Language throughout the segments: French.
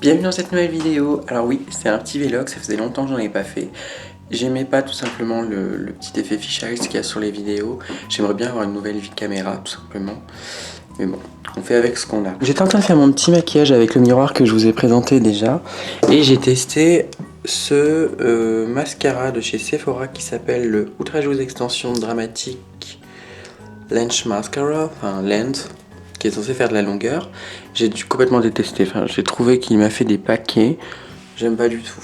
Bienvenue dans cette nouvelle vidéo. Alors oui, c'est un petit vlog, ça faisait longtemps que j'en avais pas fait. J'aimais pas tout simplement le petit effet fisheye qu'il y a sur les vidéos. J'aimerais bien avoir une nouvelle caméra tout simplement. Mais bon, on fait avec ce qu'on a. J'étais en train de faire mon petit maquillage avec le miroir que je vous ai présenté déjà. Et j'ai testé ce mascara de chez Sephora qui s'appelle le Outrageous Extension Dramatique Lens Mascara, enfin Lens, qui est censé faire de la longueur. J'ai complètement détesté, enfin, j'ai trouvé qu'il m'a fait des paquets, j'aime pas du tout.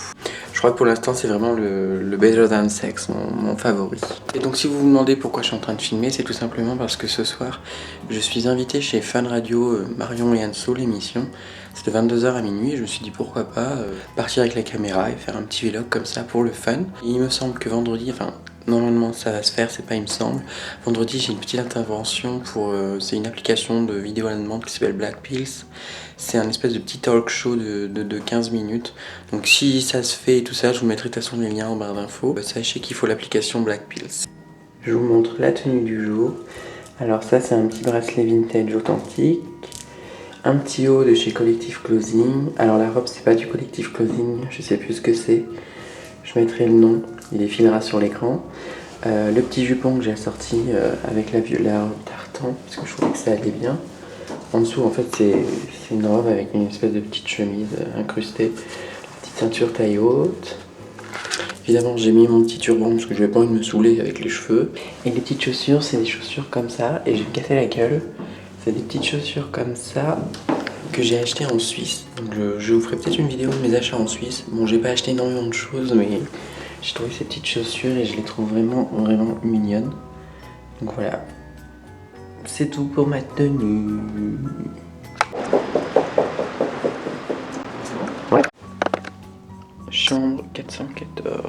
Je crois que pour l'instant c'est vraiment le Better Than Sex, mon favori. Et donc si vous vous demandez pourquoi je suis en train de filmer, c'est tout simplement parce que ce soir je suis invité chez Fun Radio Marion et Anso, l'émission. C'était 22h à minuit et je me suis dit pourquoi pas partir avec la caméra et faire un petit vlog comme ça pour le fun. Et il me semble que vendredi, enfin normalement ça va se faire, c'est pas il me semble. Vendredi j'ai une petite intervention pour... c'est une application de vidéo à la demande qui s'appelle Black Pills. C'est un espèce de petit talk show de 15 minutes. Donc si ça se fait et tout ça, je vous mettrai de toute façon les liens en barre d'infos. Sachez qu'il faut l'application Black Pills. Je vous montre la tenue du jour. Alors ça c'est un petit bracelet vintage authentique. Un petit haut de chez Collective Clothing. Alors la robe c'est pas du Collective Clothing, je sais plus ce que c'est. Je mettrai le nom, il défilera sur l'écran. Le petit jupon que j'ai sorti avec la robe tartan, parce que je trouvais que ça allait bien. En dessous en fait c'est une robe avec une espèce de petite chemise incrustée. Petite ceinture taille haute. Évidemment j'ai mis mon petit turban parce que je n'avais pas envie de me saouler avec les cheveux. Et les petites chaussures c'est des chaussures comme ça, et je vais me casser la gueule. C'est des petites chaussures comme ça que j'ai acheté en Suisse. Donc je vous ferai peut-être une vidéo de mes achats en Suisse. Bon, j'ai pas acheté énormément de choses, mais j'ai trouvé ces petites chaussures et je les trouve vraiment mignonnes. Donc voilà. C'est tout pour ma tenue. Ouais. Chambre 414.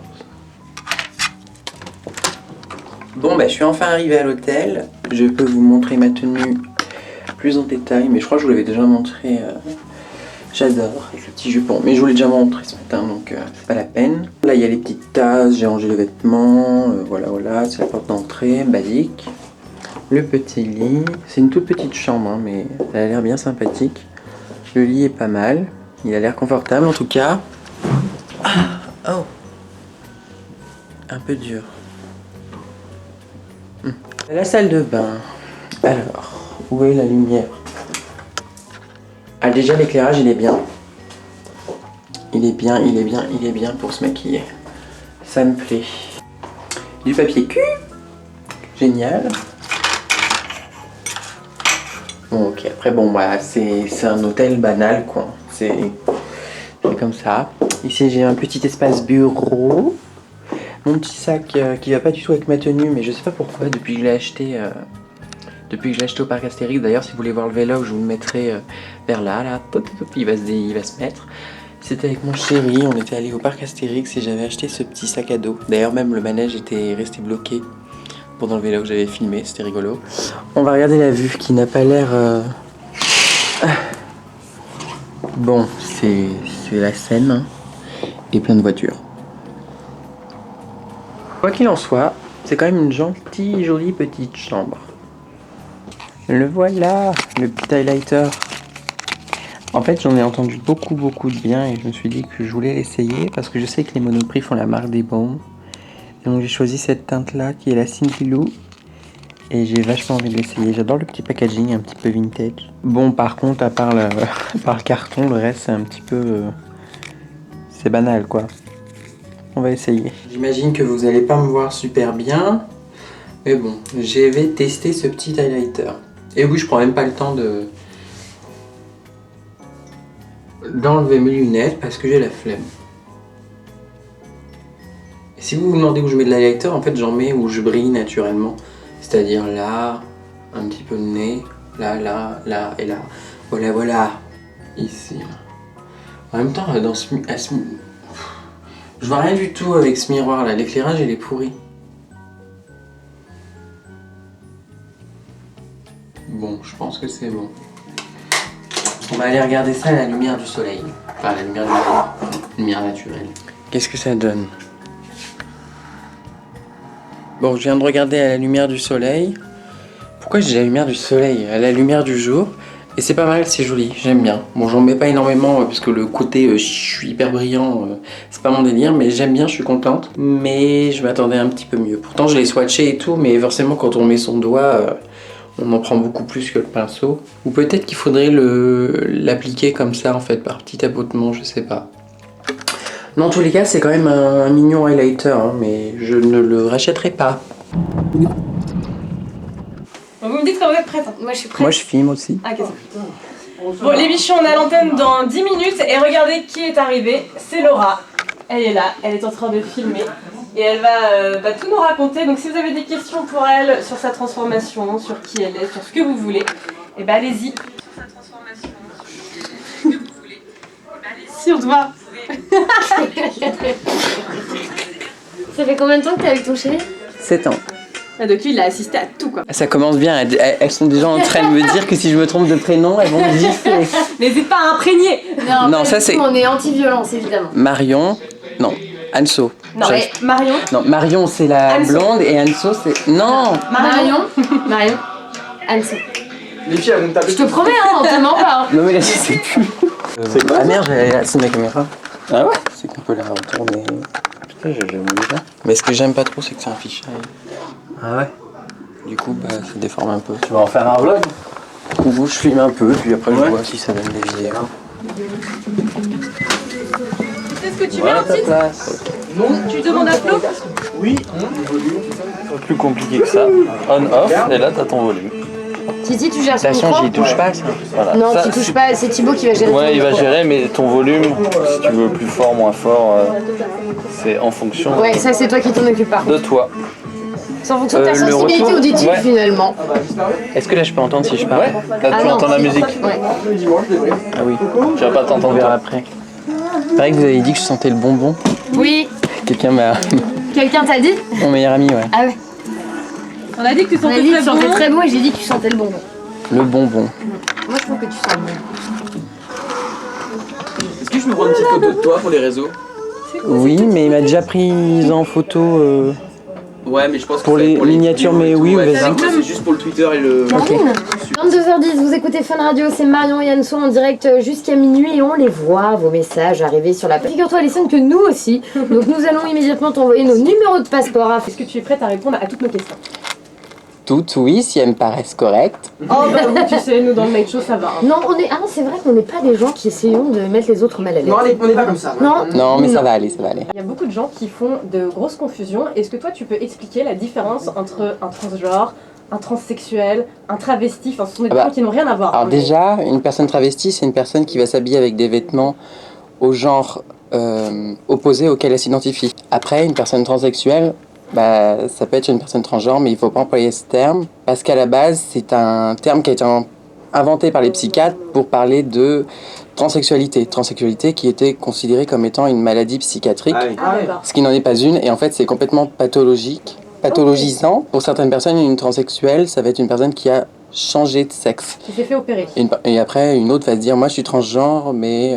Bon bah je suis enfin arrivé à l'hôtel. Je peux vous montrer ma tenue plus en détail, mais je crois que je vous l'avais déjà montré. J'adore avec le petit jupon, mais je vous l'ai déjà montré ce matin, donc c'est pas la peine. Là il y a les petites tasses, j'ai rangé les vêtements, voilà, c'est la porte d'entrée, basique. Le petit lit, c'est une toute petite chambre, hein, mais elle a l'air bien sympathique. Le lit est pas mal, il a l'air confortable en tout cas. Ah, oh, un peu dur. La salle de bain, alors, où est la lumière? Ah déjà l'éclairage il est bien. Il est bien pour se maquiller. Ça me plaît. Du papier cul. Génial. Bon ok, après bon bah c'est un hôtel banal quoi. C'est comme ça. Ici j'ai un petit espace bureau. Mon petit sac qui va pas du tout avec ma tenue, mais je sais pas pourquoi depuis que je l'ai acheté. Depuis que je l'ai acheté au parc Astérix, d'ailleurs si vous voulez voir le vlog, je vous le mettrai vers là, il va se mettre. C'était avec mon chéri, on était allé au parc Astérix et j'avais acheté ce petit sac à dos. D'ailleurs même le manège était resté bloqué pendant le vlog que j'avais filmé, c'était rigolo. On va regarder la vue qui n'a pas l'air... Bon, c'est la Seine hein, et plein de voitures. Quoi qu'il en soit, c'est quand même une gentille, jolie petite chambre. Le voilà, le petit highlighter. En fait, j'en ai entendu beaucoup de bien et je me suis dit que je voulais l'essayer parce que je sais que les Monoprix font la marque des bons. Et donc j'ai choisi cette teinte-là qui est la Cindy Lou et j'ai vachement envie de l'essayer. J'adore le petit packaging un petit peu vintage. Bon, par contre, à part le carton, le reste c'est un petit peu... c'est banal quoi. On va essayer. J'imagine que vous allez pas me voir super bien. Mais bon, je vais tester ce petit highlighter. Et oui, je prends même pas le temps d'enlever mes lunettes parce que j'ai la flemme. Et si vous vous demandez où je mets de l'highlighter, en fait j'en mets où je brille naturellement. C'est-à-dire là, un petit peu de nez, là et là. Voilà. Ici. En même temps, je vois rien du tout avec ce miroir là, l'éclairage il est pourri. Bon, je pense que c'est bon. On va aller regarder ça à la lumière du soleil. Enfin, à la lumière du jour. Lumière naturelle. Qu'est-ce que ça donne? Bon, je viens de regarder à la lumière du soleil. Pourquoi j'ai la lumière du soleil? À la lumière du jour. Et c'est pas mal, c'est joli, j'aime bien. Bon, j'en mets pas énormément parce que le côté je suis hyper brillant, c'est pas mon délire, mais j'aime bien, je suis contente. Mais je m'attendais un petit peu mieux. Pourtant, je l'ai swatché et tout, mais forcément, quand on met son doigt, on en prend beaucoup plus que le pinceau. Ou peut-être qu'il faudrait l'appliquer comme ça, en fait, par petit tapotement, je sais pas. Non, en tous les cas, c'est quand même un mignon highlighter, hein, mais je ne le rachèterai pas. Vous me dites quand vous êtes prête. Moi je suis prête. Moi, je filme aussi. Ah, ok. Bon, les bichons, on est à l'antenne dans 10 minutes et regardez qui est arrivé. C'est Laura. Elle est là, elle est en train de filmer et elle va tout nous raconter. Donc, si vous avez des questions pour elle sur sa transformation, sur qui elle est, sur ce que vous voulez, et ben allez-y. Sur sa transformation, sur ce que vous voulez. Sur toi. Ça fait combien de temps que t'es avec ton chéri? 7 ans. Donc lui, il a assisté à tout, quoi. Ça commence bien, elles sont déjà en train de me dire que si je me trompe de prénom, elles vont me gifler. N'hésite pas à imprégner. Non, Non, ça, c'est- On est anti-violence évidemment. Marion, non, Anso. Non, mais Marion. Non, Marion c'est la Anso. blonde et Anso c'est... Non. Marion. Anne-Sophie. Les filles, elles vont me taper. Je te promets, hein, on te ment pas. Hein. Non mais là je sais plus. C'est quoi, Ah merde, c'est ma caméra. Ah ouais? C'est qu'on peut la retourner. Putain, j'ai jamais vu ça. Mais ce que j'aime pas trop c'est que c'est un fichier. Ah ouais? Du coup bah ça déforme un peu. Tu vas en faire un vlog? Du coup je filme un peu puis après je Ouais. vois si ça donne des vidéos. C'est ce que tu veux, Voilà un ta titre. place. Tu demandes à Flo. Oui. Pas plus compliqué que ça. On-off, et là t'as ton volume. Titi, tu gères son Attention, micro? j'y touche pas ça. Voilà. Non, Ça, tu touches c'est- pas, c'est Thibaut qui va gérer ton Ouais, il va micro. gérer, mais ton volume, si tu veux plus fort, moins fort, c'est en fonction Ouais, ça c'est toi qui t'en occupes par contre. de toi. C'est en fonction de ta Le sensibilité retour, auditive ouais. finalement. Est-ce que là je peux entendre si je parle? Ouais, là tu non, entends la musique. Ouais. Ah oui, Tu vas pas on t'entendre. verra après. Pareil que vous avez dit que je sentais le bonbon. Oui, Quelqu'un m'a... quelqu'un t'a dit? Mon meilleur ami, ouais. Ah ouais. On a dit que tu On a sentais dit que très tu sentais bon. très bon et j'ai dit que tu sentais le bonbon. Le bonbon. Moi je trouve que tu sens bon. Est-ce que je peux prendre une petite photo de toi pour les réseaux? Oui, mais il m'a déjà pris en photo Ouais, mais je pense que pour c'est les miniatures, mais oui, ouais, vas-y. c'est juste pour le Twitter et le. Marine, 22h10, vous écoutez Fun Radio, c'est Marion et Anso en direct jusqu'à minuit et on les voit, vos messages arriver sur la page. Figure-toi Alison que nous aussi, donc nous allons immédiatement t'envoyer nos numéros de passeport. Est-ce que tu es prête à répondre à toutes nos questions? Toutes, oui, si elles me paraissent correctes. Oh bah oui, tu sais, nous dans le night show ça va. hein. Non, c'est vrai qu'on n'est pas des gens qui essayons de mettre les autres mal à l'aise. on n'est pas comme ça. Non, Non, mais ça va aller, ça va aller. Il y a beaucoup de gens qui font de grosses confusions. Est-ce que toi tu peux expliquer la différence entre un transgenre, un transsexuel, un travesti? Enfin, ce sont des Ah bah, termes qui n'ont rien à voir. Alors hein, déjà, une personne travestie, c'est une personne qui va s'habiller avec des vêtements au genre opposé auquel elle s'identifie. Après, une personne transsexuelle, bah, ça peut être une personne transgenre, mais il ne faut pas employer ce terme, parce qu'à la base, c'est un terme qui a été inventé par les psychiatres pour parler de transsexualité. Transsexualité qui était considérée comme étant une maladie psychiatrique, Ah d'accord. ce qui n'en est pas une, et en fait, c'est complètement pathologique, pathologisant. Pour certaines personnes, une transsexuelle, ça va être une personne qui a changé de sexe. Qui s'est fait opérer. Et après, une autre va se dire, moi je suis transgenre, mais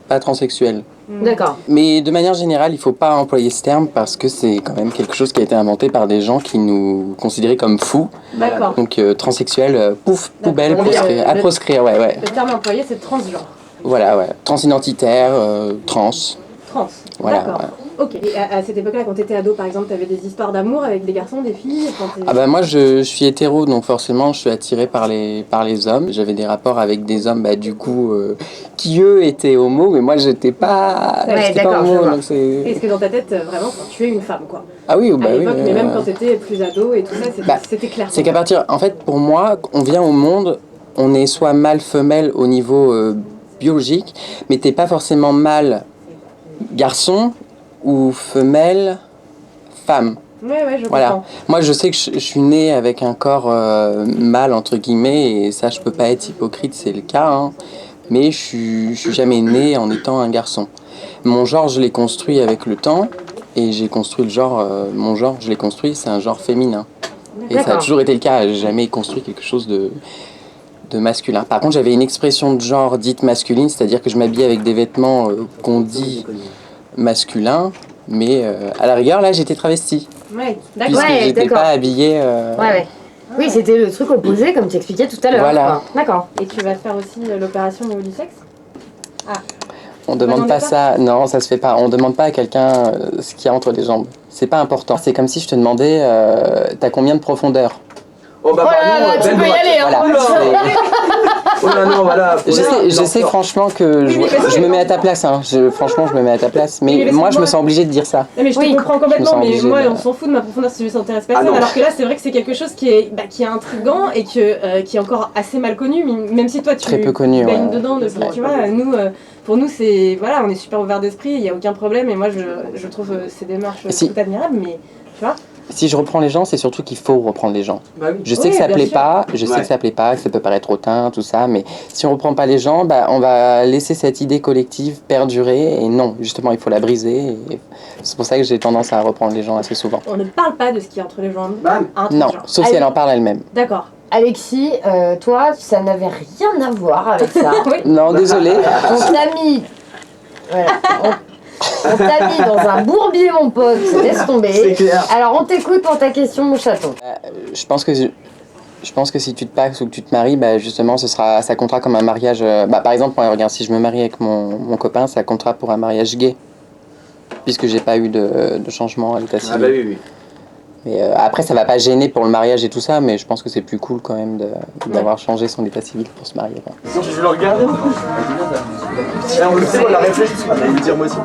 pas transsexuel. d'accord. Mais de manière générale, il ne faut pas employer ce terme parce que c'est quand même quelque chose qui a été inventé par des gens qui nous considéraient comme fous. D'accord. Donc transsexuel, pouf, poubelle, D'accord. proscrire. À proscrire, ouais, ouais. Le terme employé c'est transgenre. Voilà, ouais. Transidentitaire, trans. Trans. Voilà, D'accord. Ok. Et à cette époque-là, quand t'étais ado, par exemple, t'avais des histoires d'amour avec des garçons, des filles? Ah bah moi je suis hétéro, donc forcément je suis attiré par les hommes. J'avais des rapports avec des hommes du coup qui eux étaient homo, mais moi j'étais pas, Ouais, j'étais pas d'accord, je homo, vois. donc c'est... Est-ce que dans ta tête, vraiment, tu es une femme, quoi? Ah oui, bah À l'époque, oui. mais même quand t'étais plus ado et tout ça, c'était Bah, c'était clair. C'est qu'à partir, en fait, pour moi, on vient au monde, on est soit mâle, femelle au niveau biologique, mais t'es pas forcément mâle garçon ou femelle femme. Ouais, je Voilà. comprends. Moi, je sais que je suis né avec un corps mâle entre guillemets, et ça, je peux pas être hypocrite, c'est le cas. Hein. Mais je suis jamais né en étant un garçon. Mon genre, je l'ai construit avec le temps, et j'ai construit le genre. Mon genre, je l'ai construit, c'est un genre féminin. Et ça a D'accord. toujours été le cas. J'ai jamais construit quelque chose de masculin. Par contre, j'avais une expression de genre dite masculine, c'est-à-dire que je m'habillais avec des vêtements qu'on dit masculins, mais à la rigueur, là, j'étais travesti. Ouais, Puisque d'accord. Ouais, j'étais d'accord. pas habillée Ouais. Oui, c'était le truc opposé, comme tu expliquais tout à l'heure. Voilà. quoi. D'accord. Et tu vas faire aussi l'opération au niveau du sexe? On demande pas ça, non, ça se fait pas. On demande pas à quelqu'un ce qu'il y a entre les jambes. C'est pas important. C'est comme si je te demandais, t'as combien de profondeur? Oh là là, tu peux y aller, hein. Voilà. Oh là non, voilà. Je sais franchement que je me mets à ta place, hein. Franchement, je me mets à ta place. Mais Oui, moi, je me sens obligé de dire ça. Non, mais je te Oui. comprends Je me complètement, sens mais obligée moi de- on s'en fout de ma profondeur si ça intéresse Ah personne, non. alors que là c'est vrai que c'est quelque chose qui est intriguant et qui est encore assez mal connu, même si toi tu Très peu connu, baignes ouais. dedans depuis, tu vois, nous, pour nous c'est, voilà, on est super ouvert d'esprit, il n'y a aucun problème et moi je trouve ces démarches Et si- tout admirables, mais tu vois, Si je reprends les gens, c'est surtout qu'il faut reprendre les gens. Bah oui. Je sais Oui, que ça bien plaît sûr. pas, je sais Ouais. que ça plaît pas, que ça peut paraître hautain, tout ça, mais si on reprend pas les gens, bah, on va laisser cette idée collective perdurer, et non, justement, il faut la briser, et c'est pour ça que j'ai tendance à reprendre les gens assez souvent. on ne parle pas de ce qui est entre les jambes. Bam. Entre Non, les jambes. sauf si elle en parle elle-même. D'accord. Alexis, toi, ça n'avait rien à voir avec ça. Oui. Non, désolé. On t'a mis. Voilà. On t'a mis dans un bourbier, mon pote. Laisse tomber. C'est clair. Alors, on t'écoute pour ta question, mon chaton. Je pense que si tu te passes ou que tu te maries, bah, justement, ça comptera comme un mariage. Bah, par exemple, moi, regarde, si je me marie avec mon copain, ça comptera pour un mariage gay, puisque j'ai pas eu de changement à l'état civil. Ah bah oui, oui. Mais après, ça va pas gêner pour le mariage et tout ça, mais je pense que c'est plus cool quand même d'avoir changé son état civil pour se marier. quoi. Je le regarde. On le sait, on l'a réfléchi. On va lui dire moi aussi.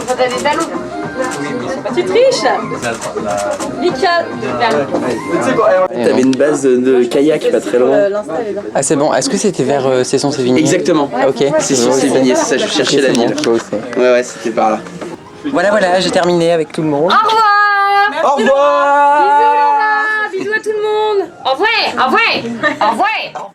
T'as des talons. Tu triches Mika. Tu sais quoi, t'avais une base de kayak pas très loin. Ah, c'est bon. Est-ce que c'était vers Cesson-Sévigné? Exactement. Ok. Cesson-Sévigné, c'est ça, je cherchais la ville. Ouais, c'était par là. Voilà, j'ai terminé avec tout le monde. Au revoir. Au revoir. Bisous à tout le monde. Au revoir. Au revoir. Au revoir.